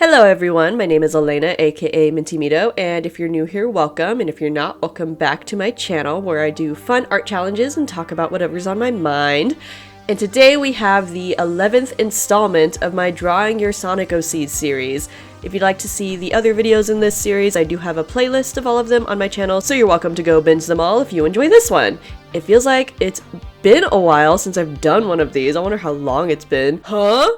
Hello everyone, my name is Elena, aka Mintimito, and if you're new here, welcome, and if you're not, welcome back to my channel where I do fun art challenges and talk about whatever's on my mind. And today we have the 11th installment of my Drawing Your Sonic OCs series. If you'd like to see the other videos in this series, I do have a playlist of all of them on my channel, so you're welcome to go binge them all if you enjoy this one. It feels like it's been a while since I've done one of these. I wonder how long it's been. Huh?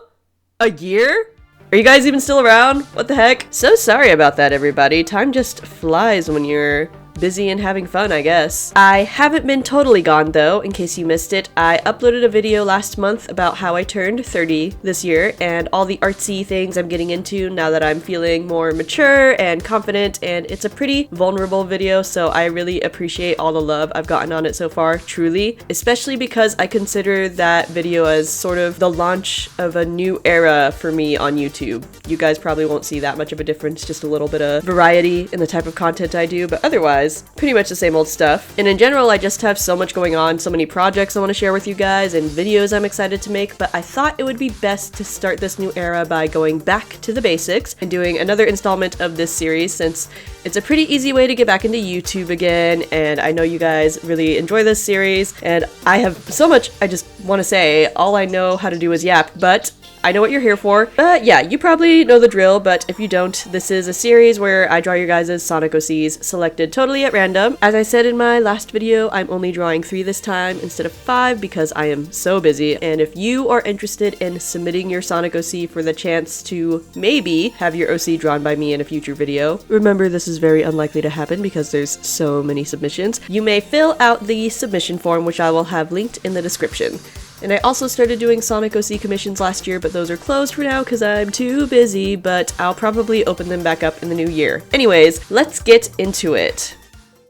A year? Are you guys even still around? What the heck? So sorry about that, everybody. Time just flies when you're busy and having fun, I guess. I haven't been totally gone though, in case you missed it. I uploaded a video last month about how I turned 30 this year and all the artsy things I'm getting into now that I'm feeling more mature and confident, and it's a pretty vulnerable video, so I really appreciate all the love I've gotten on it so far, truly. Especially because I consider that video as sort of the launch of a new era for me on YouTube. You guys probably won't see that much of a difference, just a little bit of variety in the type of content I do, but otherwise, pretty much the same old stuff. And in general, I just have so much going on, so many projects I want to share with you guys and videos I'm excited to make, but I thought it would be best to start this new era by going back to the basics and doing another installment of this series, since it's a pretty easy way to get back into YouTube again, and I know you guys really enjoy this series, and I have so much I just want to say. All I know how to do is yap, but I know what you're here for. Yeah, you probably know the drill, but if you don't, this is a series where I draw your guys' Sonic OCs selected totally at random. As I said in my last video, I'm only drawing 3 this time instead of 5 because I am so busy, and if you are interested in submitting your Sonic OC for the chance to maybe have your OC drawn by me in a future video, remember this is very unlikely to happen because there's so many submissions, you may fill out the submission form, which I will have linked in the description. And I also started doing Sonic OC commissions last year, but those are closed for now because I'm too busy, but I'll probably open them back up in the new year. Anyways, let's get into it.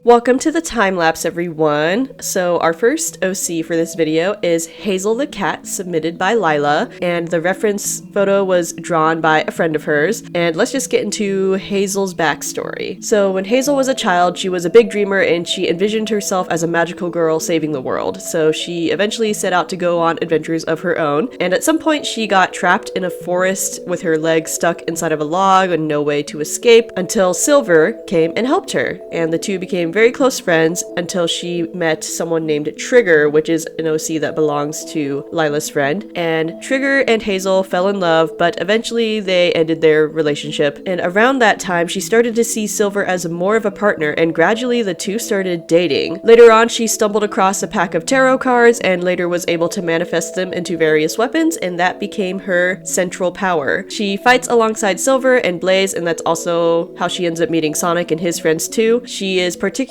Welcome to the time-lapse, everyone. So our first OC for this video is Hazel the Cat, submitted by Lila, and the reference photo was drawn by a friend of hers. And let's just get into Hazel's backstory. So when Hazel was a child, she was a big dreamer and she envisioned herself as a magical girl saving the world. So she eventually set out to go on adventures of her own, and at some point she got trapped in a forest with her legs stuck inside of a log and no way to escape, until Silver came and helped her, and the two became very close friends until she met someone named Trigger, which is an OC that belongs to Lila's friend. And Trigger and Hazel fell in love, but eventually they ended their relationship. And around that time, she started to see Silver as more of a partner, and gradually the two started dating. Later on, she stumbled across a pack of tarot cards and later was able to manifest them into various weapons, and that became her central power. She fights alongside Silver and Blaze, and that's also how she ends up meeting Sonic and his friends too. She is particularly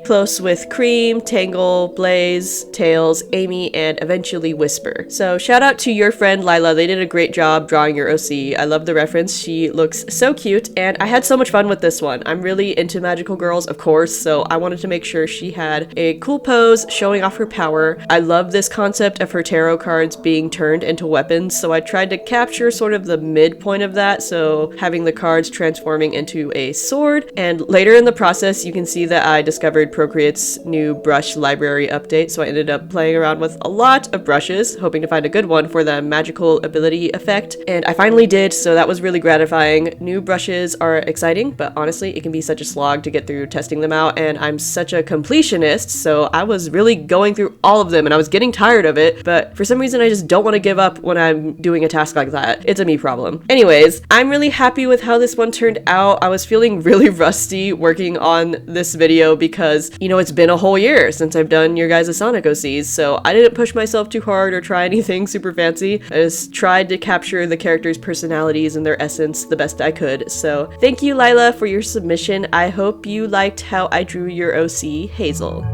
close with Cream, Tangle, Blaze, Tails, Amy, and eventually Whisper. So shout out to your friend Lila, they did a great job drawing your OC. I love the reference, she looks so cute, and I had so much fun with this one. I'm really into magical girls, of course, so I wanted to make sure she had a cool pose showing off her power. I love this concept of her tarot cards being turned into weapons, so I tried to capture sort of the midpoint of that, so having the cards transforming into a sword. And later in the process, you can see that I discovered Procreate's new brush library update, so I ended up playing around with a lot of brushes, hoping to find a good one for the magical ability effect, and I finally did, so that was really gratifying. New brushes are exciting, but honestly, it can be such a slog to get through testing them out, and I'm such a completionist, so I was really going through all of them, and I was getting tired of it, but for some reason I just don't want to give up when I'm doing a task like that. It's a me problem. Anyways, I'm really happy with how this one turned out. I was feeling really rusty working on this video because, you know, it's been a whole year since I've done your guys' Sonic OCs, so I didn't push myself too hard or try anything super fancy. I just tried to capture the characters' personalities and their essence the best I could. So thank you, Lila, for your submission. I hope you liked how I drew your OC, Hazel.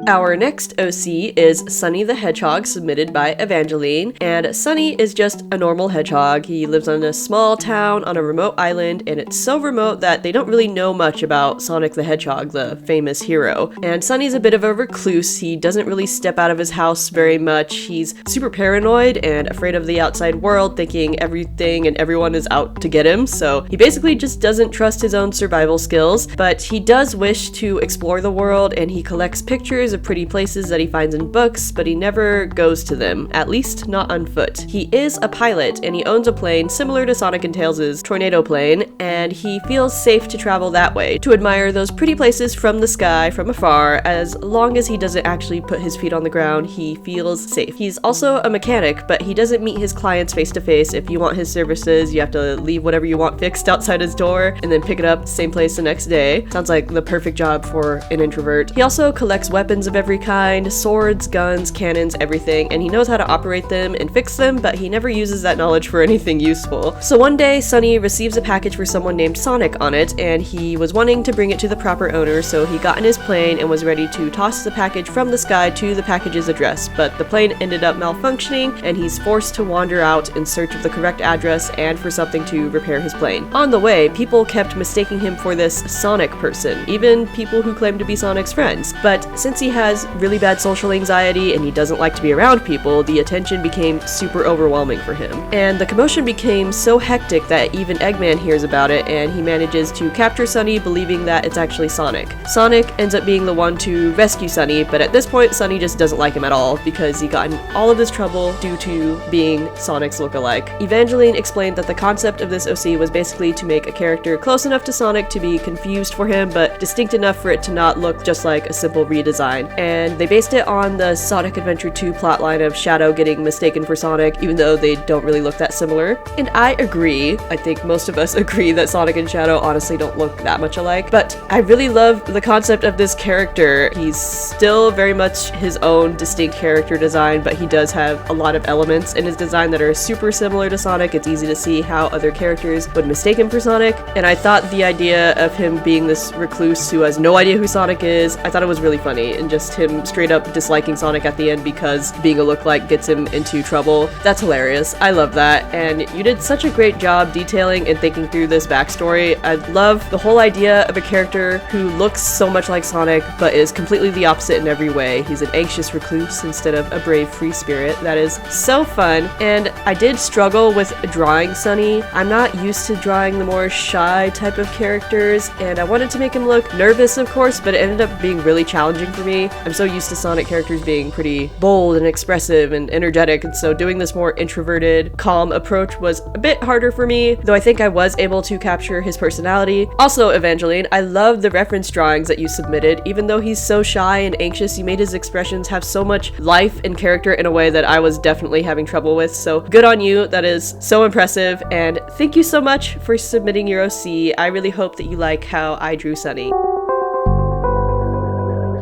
Our next OC is Sunny the Hedgehog, submitted by Evangeline, and Sunny is just a normal hedgehog. He lives on a small town on a remote island, and it's so remote that they don't really know much about Sonic the Hedgehog, the famous hero. And Sunny's a bit of a recluse. He doesn't really step out of his house very much. He's super paranoid and afraid of the outside world, thinking everything and everyone is out to get him, so he basically just doesn't trust his own survival skills, but he does wish to explore the world, and he collects pictures of pretty places that he finds in books, but he never goes to them, at least not on foot. He is a pilot, and he owns a plane similar to Sonic and Tails' tornado plane, and he feels safe to travel that way, to admire those pretty places from the sky, from afar. As long as he doesn't actually put his feet on the ground, he feels safe. He's also a mechanic, but he doesn't meet his clients face to face. If you want his services, you have to leave whatever you want fixed outside his door, and then pick it up same place the next day. Sounds like the perfect job for an introvert. He also collects weapons of every kind, swords, guns, cannons, everything, and he knows how to operate them and fix them, but he never uses that knowledge for anything useful. So one day, Sunny receives a package for someone named Sonic on it, and he was wanting to bring it to the proper owner, so he got in his plane and was ready to toss the package from the sky to the package's address, but the plane ended up malfunctioning, and he's forced to wander out in search of the correct address and for something to repair his plane. On the way, people kept mistaking him for this Sonic person, even people who claim to be Sonic's friends. But since he has really bad social anxiety and he doesn't like to be around people, the attention became super overwhelming for him. And the commotion became so hectic that even Eggman hears about it, and he manages to capture Sunny, believing that it's actually Sonic. Sonic ends up being the one to rescue Sunny, but at this point, Sunny just doesn't like him at all because he got in all of this trouble due to being Sonic's lookalike. Evangeline explained that the concept of this OC was basically to make a character close enough to Sonic to be confused for him, but distinct enough for it to not look just like a simple redesign. And they based it on the Sonic Adventure 2 plotline of Shadow getting mistaken for Sonic, even though they don't really look that similar. And I agree. I think most of us agree that Sonic and Shadow honestly don't look that much alike, but I really love the concept of this character. He's still very much his own distinct character design, but he does have a lot of elements in his design that are super similar to Sonic. It's easy to see how other characters would mistake him for Sonic, and I thought the idea of him being this recluse who has no idea who Sonic is, I thought it was really funny, and just him straight up disliking Sonic at the end because being a lookalike gets him into trouble. That's hilarious. I love that, and you did such a great job detailing and thinking through this backstory. I love the whole idea of a character who looks so much like Sonic, but is completely the opposite in every way. He's an anxious recluse instead of a brave free spirit. That is so fun, and I did struggle with drawing Sunny. I'm not used to drawing the more shy type of characters, and I wanted to make him look nervous, of course, but it ended up being really challenging for me. I'm so used to Sonic characters being pretty bold and expressive and energetic, and so doing this more introverted, calm approach was a bit harder for me, though I think I was able to capture his personality. Also, Evangeline, I love the reference drawings that you submitted. Even though he's so shy and anxious, you made his expressions have so much life and character in a way that I was definitely having trouble with, so good on you. That is so impressive, and thank you so much for submitting your OC. I really hope that you like how I drew Sunny.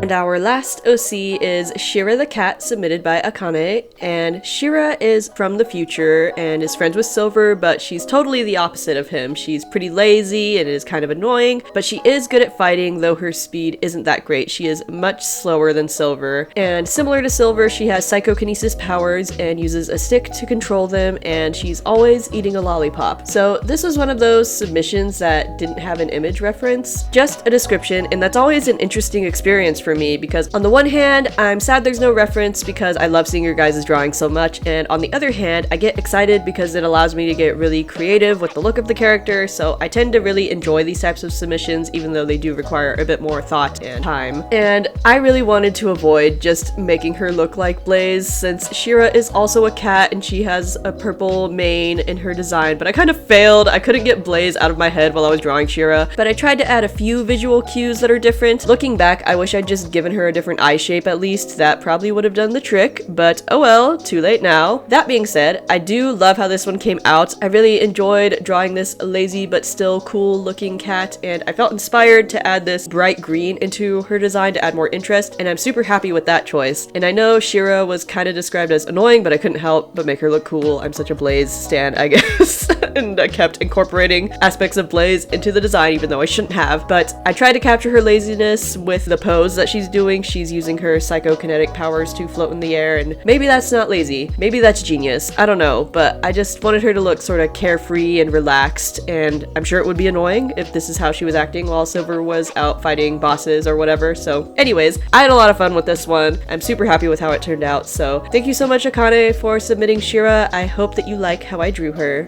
And our last OC is Shira the Cat, submitted by Akane, and Shira is from the future and is friends with Silver, but she's totally the opposite of him. She's pretty lazy and is kind of annoying, but she is good at fighting, though her speed isn't that great. She is much slower than Silver, and similar to Silver, she has psychokinesis powers and uses a stick to control them, and she's always eating a lollipop. So this was one of those submissions that didn't have an image reference, just a description, and that's always an interesting experience for me, because on the one hand, I'm sad there's no reference because I love seeing your guys' drawing so much, and on the other hand, I get excited because it allows me to get really creative with the look of the character, so I tend to really enjoy these types of submissions, even though they do require a bit more thought and time. And I really wanted to avoid just making her look like Blaze, since Shira is also a cat and she has a purple mane in her design, but I kind of failed. I couldn't get Blaze out of my head while I was drawing Shira, but I tried to add a few visual cues that are different. Looking back, I wish I'd just given her a different eye shape at least. That probably would have done the trick, but oh well, too late now. That being said, I do love how this one came out. I really enjoyed drawing this lazy but still cool looking cat, and I felt inspired to add this bright green into her design to add more interest, and I'm super happy with that choice. And I know Shira was kind of described as annoying, but I couldn't help but make her look cool. I'm such a Blaze stan, I guess. And I kept incorporating aspects of Blaze into the design, even though I shouldn't have. But I tried to capture her laziness with the pose that she's doing. She's using her psychokinetic powers to float in the air, and maybe that's not lazy. Maybe that's genius. I don't know, but I just wanted her to look sort of carefree and relaxed, and I'm sure it would be annoying if this is how she was acting while Silver was out fighting bosses or whatever. So anyways, I had a lot of fun with this one. I'm super happy with how it turned out, so thank you so much, Akane, for submitting Shira. I hope that you like how I drew her.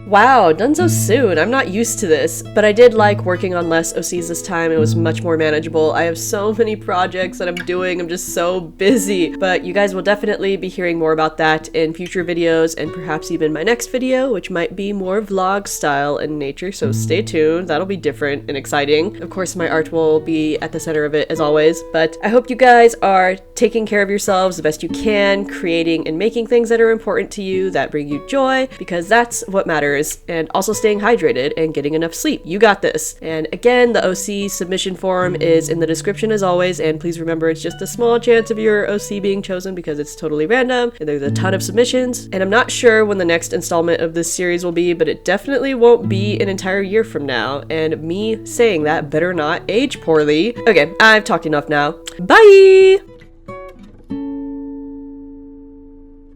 Wow, done so soon. I'm not used to this, but I did like working on less OCs this time. It was much more manageable. I have so many projects that I'm doing. I'm just so busy, but you guys will definitely be hearing more about that in future videos and perhaps even my next video, which might be more vlog style in nature, so stay tuned. That'll be different and exciting. Of course, my art will be at the center of it as always, but I hope you guys are taking care of yourselves the best you can, creating and making things that are important to you, that bring you joy, because that's what matters. And also staying hydrated and getting enough sleep. You got this. And again, the OC submission form is in the description as always, and please remember it's just a small chance of your OC being chosen because it's totally random and there's a ton of submissions. And I'm not sure when the next installment of this series will be, but it definitely won't be an entire year from now, and me saying that better not age poorly. Okay, I've talked enough now. Bye!